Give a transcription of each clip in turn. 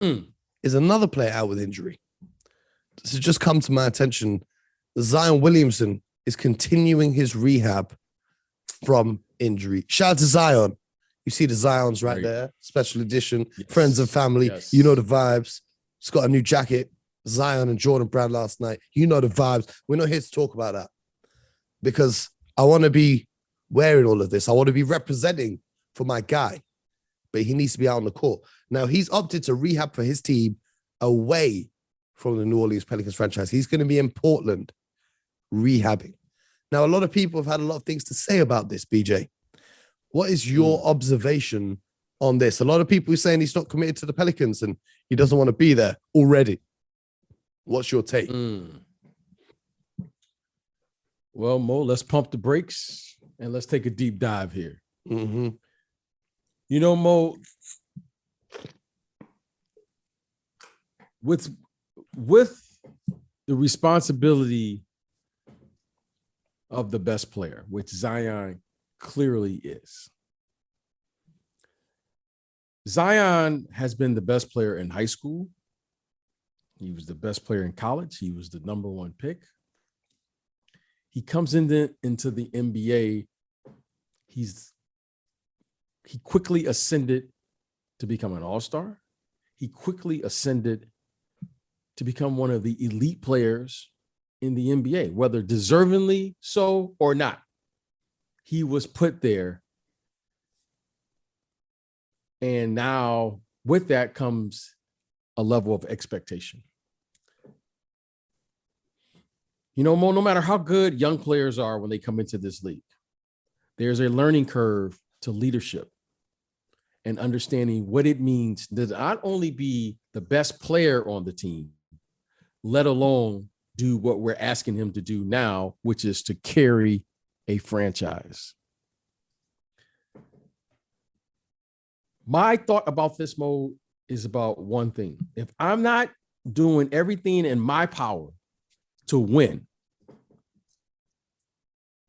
is another player out with injury. This has just come to my attention. Zion Williamson is continuing his rehab from injury. Shout out to Zion. You see the Zions right there. Special edition. Yes. Friends and family. Yes. You know the vibes. He's got a new jacket. Zion and Jordan Brand last night. You know the vibes. We're not here to talk about that because I want to be wearing all of this. I want to be representing for my guy, but he needs to be out on the court. Now, he's opted to rehab for his team away from the New Orleans Pelicans franchise. He's going to be in Portland rehabbing. Now, a lot of people have had a lot of things to say about this, BJ. What is your observation on this? A lot of people are saying he's not committed to the Pelicans and he doesn't want to be there already. What's your take? Well, Mo, let's pump the brakes and let's take a deep dive here. Mm-hmm. You know, Mo, with the responsibility of the best player, which Zion clearly is. Zion has been the best player in high school. He was the best player in college. He was the number one pick. He comes into the NBA. He quickly ascended to become an all-star. He quickly ascended to become one of the elite players in the NBA, whether deservingly so or not. He was put there. And now with that comes a level of expectation. You know, Mo, no matter how good young players are when they come into this league, there's a learning curve to leadership and understanding what it means to not only be the best player on the team, let alone do what we're asking him to do now, which is to carry a franchise. My thought about this, Mo, is about one thing. If I'm not doing everything in my power to win,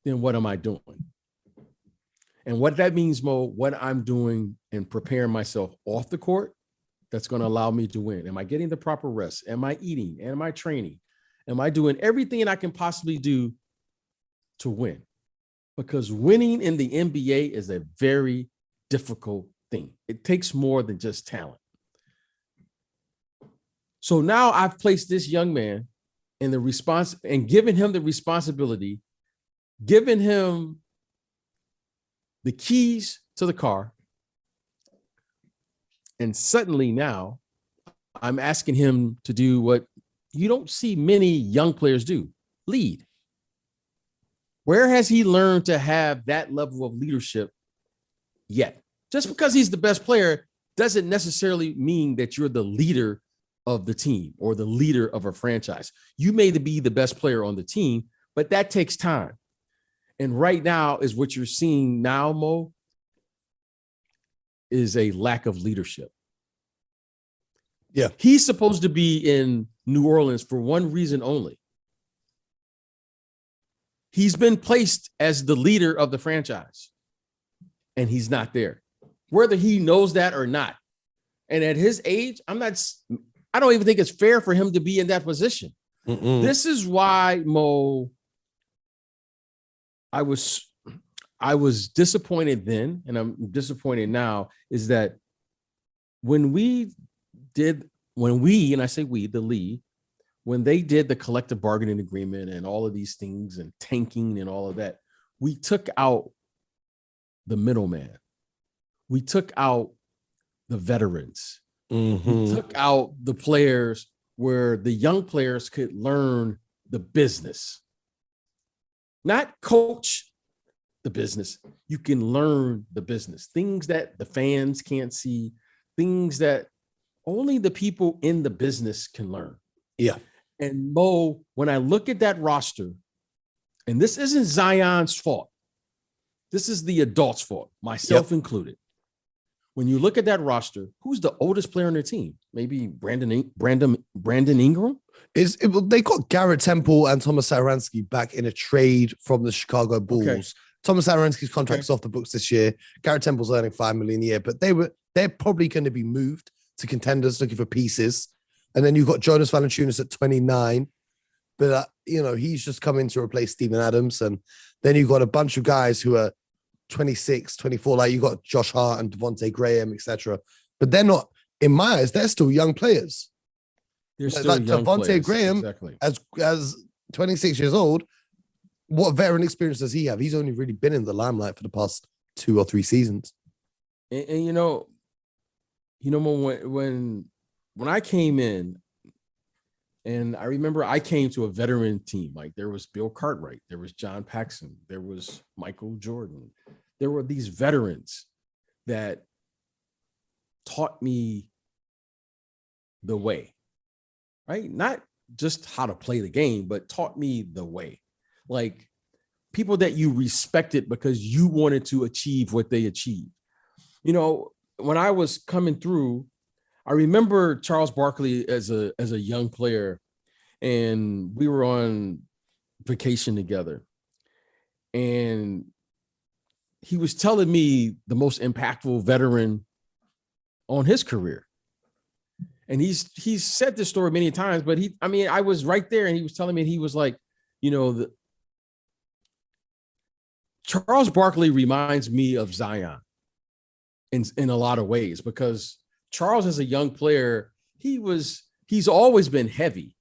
then what am I doing? And what that means, Mo, what I'm doing and preparing myself off the court, that's going to allow me to win. Am I getting the proper rest? Am I eating? Am I training? Am I doing everything I can possibly do to win? Because winning in the NBA is a very difficult thing. It takes more than just talent. So now I've placed this young man in the response and given him the responsibility, given him the keys to the car. And suddenly now I'm asking him to do what you don't see many young players do: lead. Where has he learned to have that level of leadership yet? Just because he's the best player doesn't necessarily mean that you're the leader of the team or the leader of a franchise. You may be the best player on the team, but that takes time. And right now is what you're seeing now, Mo, is a lack of leadership. Yeah. He's supposed to be in New Orleans for one reason only. He's been placed as the leader of the franchise, and he's not there, whether he knows that or not. And at his age, I don't even think it's fair for him to be in that position. This is why, Mo, I was disappointed then, and I'm disappointed now, is that when and I say we, the league, when they did the collective bargaining agreement and all of these things and tanking and all of that, we took out the middleman. We took out the veterans. We took out the players where the young players could learn the business. Not coach the business. You can learn the business. Things that the fans can't see, things that only the people in the business can learn. Yeah. And Mo, when I look at that roster, and this isn't Zion's fault, this is the adults' fault, myself included. When you look at that roster, who's the oldest player on their team? Maybe Brandon Ingram? They got Garrett Temple and Thomas Satoransky back in a trade from the Chicago Bulls. Okay. Thomas Satoransky's contract's off the books this year. Garrett Temple's earning $5 million a year, but they're probably going to be moved to contenders looking for pieces. And then you've got Jonas Valanciunas at 29. But, he's just come in to replace Steven Adams. And then you've got a bunch of guys who are 26, 24. Like you got Josh Hart and Devontae Graham, etc. But they're not, in my eyes, they're still young players. They're still like young Devontae players. Graham, Exactly. as 26 years old, what veteran experience does he have? He's only really been in the limelight for the past 2 or 3 seasons. And when I came in, and I remember I came to a veteran team. Like there was Bill Cartwright, there was John Paxson, there was Michael Jordan. There were these veterans that taught me the way, right? Not just how to play the game, but taught me the way. Like people that you respected because you wanted to achieve what they achieved. When I was coming through, I remember Charles Barkley as a young player, and we were on vacation together. And he was telling me the most impactful veteran on his career. And he's said this story many times, but I was right there and he was telling me, he was like, Charles Barkley reminds me of Zion in a lot of ways, because Charles as a young player, he's always been heavy,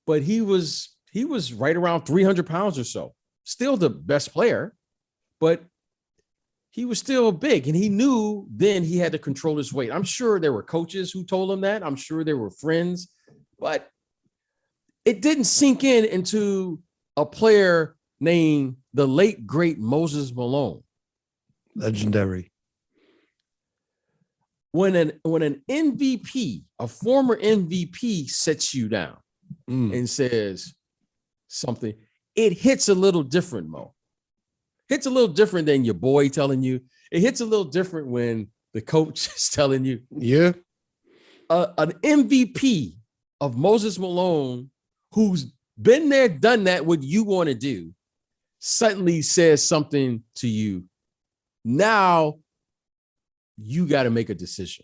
but he was right around 300 pounds or so, still the best player, but he was still big, and he knew then he had to control his weight. I'm sure there were coaches who told him that. I'm sure there were friends, but it didn't sink into a player named the late, great Moses Malone. Legendary. When an MVP, a former MVP, sets you down and says something, it hits a little different, Mo. Hits a little different than your boy telling you. It hits a little different when the coach is telling you. Yeah. An MVP of Moses Malone, who's been there, done that, what you want to do, suddenly says something to you. Now you got to make a decision,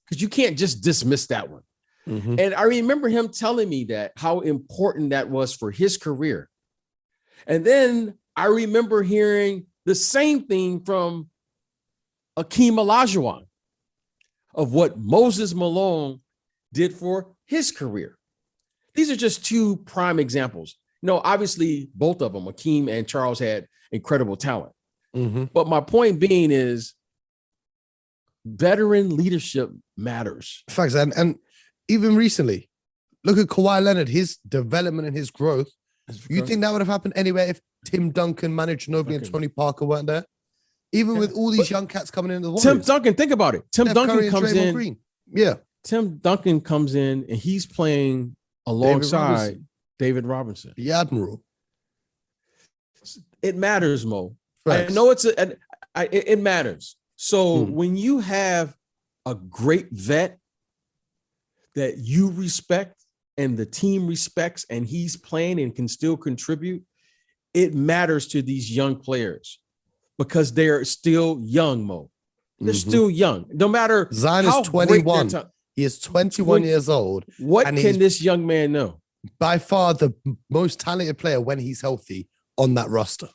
because you can't just dismiss that one. Mm-hmm. And I remember him telling me that, how important that was for his career. And then I remember hearing the same thing from Akeem Olajuwon of what Moses Malone did for his career. These are just 2 prime examples. Obviously both of them, Akeem and Charles, had incredible talent. Mm-hmm. But my point being is, veteran leadership matters. Facts. And even recently, look at Kawhi Leonard, his development and his growth. You think that would have happened anywhere if Tim Duncan, Manu Ginobili, and Tony Parker weren't there? Even with all these young cats coming in the Warriors. Tim Duncan, think about it. Tim Steph Duncan Curry comes in. Green. Yeah. Tim Duncan comes in and he's playing alongside David Robinson. The Admiral. It matters, Mo. Facts. I know it matters. So when you have a great vet that you respect and the team respects, and he's playing and can still contribute, it matters to these young players because they're still young, Mo. They're still young. No matter Zion how is 21. Great he is 21 years old. What can this young man know? By far the most talented player when he's healthy on that roster.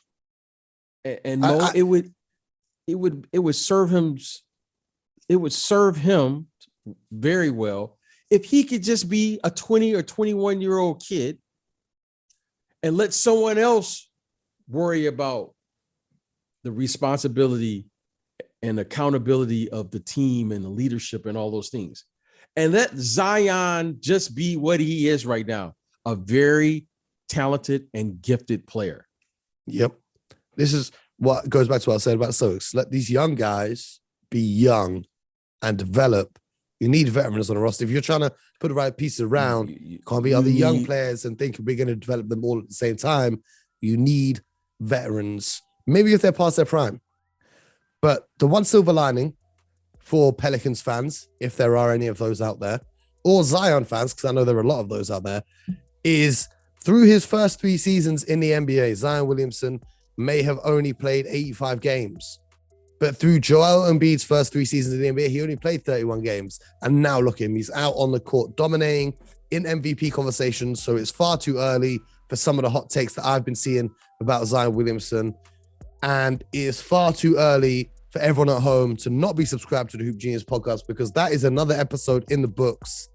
And Mo, it would serve him. It would serve him very well if he could just be a 20 or 21-year-old kid and let someone else worry about the responsibility and accountability of the team and the leadership and all those things. And let Zion just be what he is right now, a very talented and gifted player. Yep. This is what goes back to what I said about Stokes. Let these young guys be young and develop. You need veterans on a roster. If you're trying to put the right pieces around, can't be other young players and think we're going to develop them all at the same time. You need veterans, maybe if they're past their prime. But the one silver lining for Pelicans fans, if there are any of those out there, or Zion fans, because I know there are a lot of those out there, is through his first 3 seasons in the NBA, Zion Williamson may have only played 85 games. But through Joel Embiid's first 3 seasons in the NBA, he only played 31 games. And now look at him. He's out on the court dominating in MVP conversations. So it's far too early for some of the hot takes that I've been seeing about Zion Williamson. And it is far too early for everyone at home to not be subscribed to the Hoop Genius podcast, because that is another episode in the books.